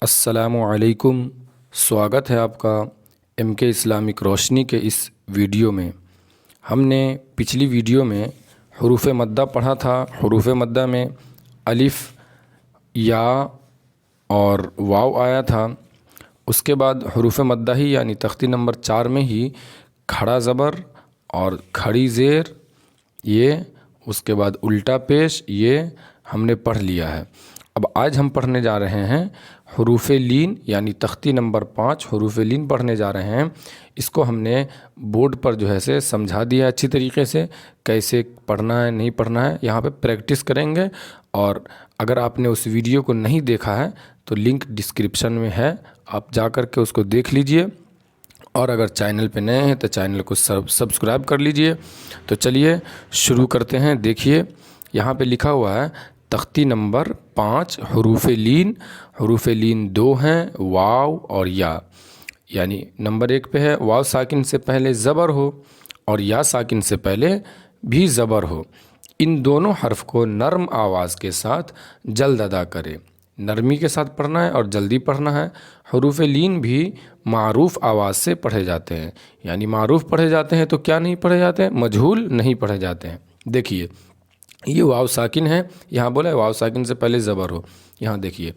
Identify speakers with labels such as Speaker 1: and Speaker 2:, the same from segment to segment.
Speaker 1: السلام علیکم۔ سواگت ہے آپ کا ایم کے اسلامک روشنی کے اس ویڈیو میں۔ ہم نے پچھلی ویڈیو میں حروف مدہ پڑھا تھا۔ حروف مدہ میں الف، یا اور واو آیا تھا۔ اس کے بعد حروف مدہ ہی یعنی تختی نمبر 4 میں ہی کھڑا زبر اور کھڑی زیر، یہ اس کے بعد الٹا پیش، یہ ہم نے پڑھ لیا ہے۔ اب آج ہم پڑھنے جا رہے ہیں حروف لین یعنی تختی نمبر 5 حروف لین پڑھنے جا رہے ہیں۔ اس کو ہم نے بورڈ پر جو ہے سے سمجھا دیا اچھی طریقے سے، کیسے پڑھنا ہے نہیں پڑھنا ہے، یہاں پہ پریکٹس کریں گے۔ اور اگر آپ نے اس ویڈیو کو نہیں دیکھا ہے تو لنک ڈسکرپشن میں ہے، آپ جا کر کے اس کو دیکھ لیجئے۔ اور اگر چینل پہ نئے ہیں تو چینل کو سبسکرائب کر لیجئے۔ تو چلیے شروع کرتے ہیں۔ دیکھیے یہاں پہ لکھا ہوا ہے تختی نمبر 5 حروف لین۔ حروف لین 2 ہیں، واو اور یا۔ یعنی نمبر 1 پہ ہے واو ساکن سے پہلے زبر ہو اور یا ساکن سے پہلے بھی زبر ہو۔ ان دونوں حرف کو نرم آواز کے ساتھ جلد ادا کرے۔ نرمی کے ساتھ پڑھنا ہے اور جلدی پڑھنا ہے۔ حروف لین بھی معروف آواز سے پڑھے جاتے ہیں، یعنی معروف پڑھے جاتے ہیں تو کیا نہیں پڑھے جاتے ہیں؟ مجہول نہیں پڑھے جاتے ہیں۔ دیکھیے یہ واو ساکن ہے، یہاں بولا ہے واو ساکن سے پہلے زبر ہو۔ یہاں دیکھیے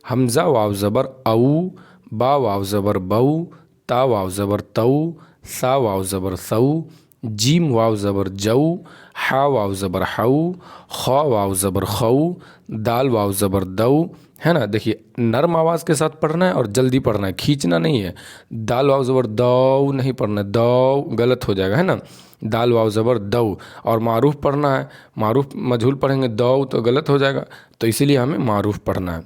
Speaker 1: حمزہ واو زبر او، با واو زبر بو، تا واو زبر تو، سا واو زبر سو، جیم واو زبر جو، ہا واو زبر ہو، خا واو زبر خو، دال واو زبر دو، ہے نا۔ دیکھیے نرم آواز کے ساتھ پڑھنا ہے اور جلدی پڑھنا ہے، کھینچنا نہیں ہے۔ دال واو زبر دو نہیں پڑھنا ہے، دو غلط ہو جائے گا، ہے نا۔ دال واو زبر دو۔ اور معروف پڑھنا ہے، معروف مجہول پڑھیں گے دو تو غلط ہو جائے گا، تو اسی لیے ہمیں معروف پڑھنا ہے۔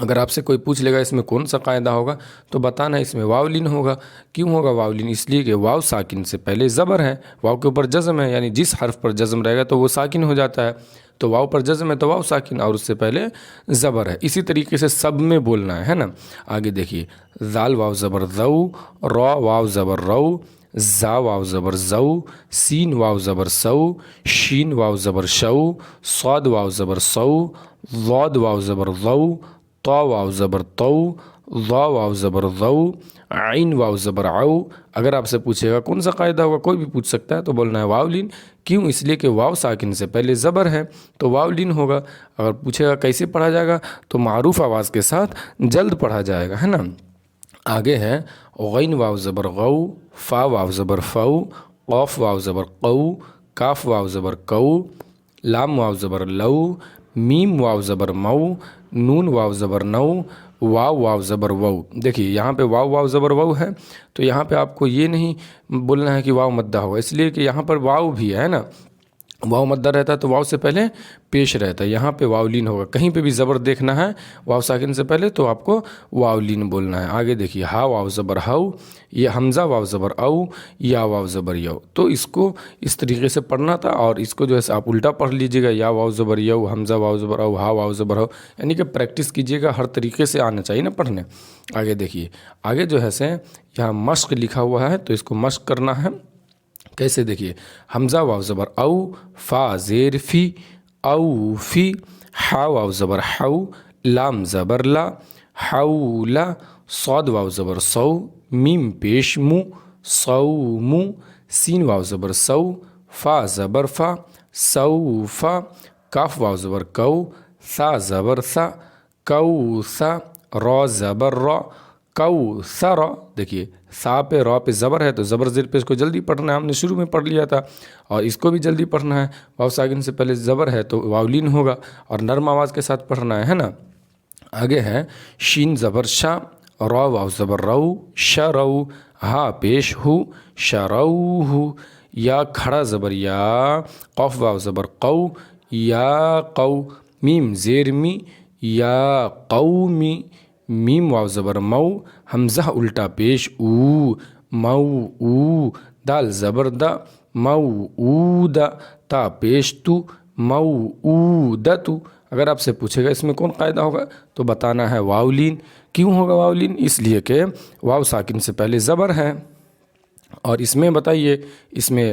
Speaker 1: اگر آپ سے کوئی پوچھ لے گا اس میں کون سا قاعدہ ہوگا تو بتانا ہے اس میں واو لین ہوگا۔ کیوں ہوگا واو لین؟ اس لیے کہ واو ساکن سے پہلے زبر ہے، واو کے اوپر جزم ہے، یعنی جس حرف پر جزم رہے گا تو وہ ساکن ہو جاتا ہے۔ تو واو پر جزم ہے تو واو ساکن، اور اس سے پہلے زبر ہے۔ اسی طریقے سے سب میں بولنا ہے نا۔ آگے دیکھیے زال واو زبر زو، را واو زبر رو، زا واو زبر زو، سین واو زبر سو، شین واو زبر شو، صاد واو زبر سو، ضاد واو زبر ضو، طا واو زبر تو، ضا واو زبر ضو، عین واو زبر عو۔ اگر آپ سے پوچھے گا کون سا قاعدہ ہوگا، کوئی بھی پوچھ سکتا ہے، تو بولنا ہے واو لین۔ کیوں؟ اس لیے کہ واو ساکن سے پہلے زبر ہے تو واو لین ہوگا۔ اگر پوچھے گا کیسے پڑھا جائے گا تو معروف آواز کے ساتھ جلد پڑھا جائے گا، ہے نا۔ آگے ہے غین واو زبر غو، فا واو زبر فو، قوف واو زبر قو، کاف واو زبر کو، لام واو زبر لو، میم واو زبر مو، نون واو زبر نو، واو واو زبر وو۔ دیکھیے یہاں پہ واو واو زبر وو ہے تو یہاں پہ آپ کو یہ نہیں بولنا ہے کہ واو مدہ ہوگا، اس لیے کہ یہاں پر واو بھی ہے نا۔ واو مدہ رہتا ہے تو واو سے پہلے پیش رہتا ہے، یہاں پہ واو لین ہوگا۔ کہیں پہ بھی زبر دیکھنا ہے واو ساکن سے پہلے تو آپ کو واو لین بولنا ہے۔ آگے دیکھیے ہا واو زبر ہو، یہ حمزہ واو زبر او، یا واو زبر یو۔ تو اس کو اس طریقے سے پڑھنا تھا، اور اس کو جو ہے آپ الٹا پڑھ لیجیے گا، یا واو زبر یو، حمزہ واو زبر او، ہا واو زبر ہو، یعنی کہ پریکٹس کیجیے گا، ہر طریقے سے آنا چاہیے نا پڑھنے۔ آگے دیکھیے آگے جو ہے سے یہاں مشق لکھا ہوا ہے تو اس کو مشق کرنا ہے۔ کیسے؟ دیکھیے حمزہ واو زبر او، فا زیر فی، او فی، ہا واو زبر ہو، لام زبر لا، حولا، صاد واو زبر سو، میم پیش مو، سو مو، سین واو زبر سو، فا زبر فا، سو فا، کاف واو زبر کو، سا زبر سا، کو سا، را زبر را، کو سرا۔ دیکھیے سا پہ را پہ زبر ہے تو زبر زیر پہ اس کو جلدی پڑھنا ہے، ہم نے شروع میں پڑھ لیا تھا، اور اس کو بھی جلدی پڑھنا ہے۔ واو ساکن سے پہلے زبر ہے تو واو لین ہوگا، اور نرم آواز کے ساتھ پڑھنا ہے نا۔ آگے ہے شین زبر شا، را واو زبر رو، شرو، ہا پیش ہو، شرو ہو، یا کھڑا زبر یا، قوف واو زبر قو، یا قو، میم زیر می، یا قومی، میم واو زبر مو، حمزہ الٹا پیش او، مو او، دال زبر دا، مو او دا، تا پیش تو، مو او دا تو۔ اگر آپ سے پوچھے گا اس میں کون قاعدہ ہوگا تو بتانا ہے واو لین۔ کیوں ہوگا واو لین؟ اس لیے کہ واو ساکن سے پہلے زبر ہے، اور اس میں بتائیے اس میں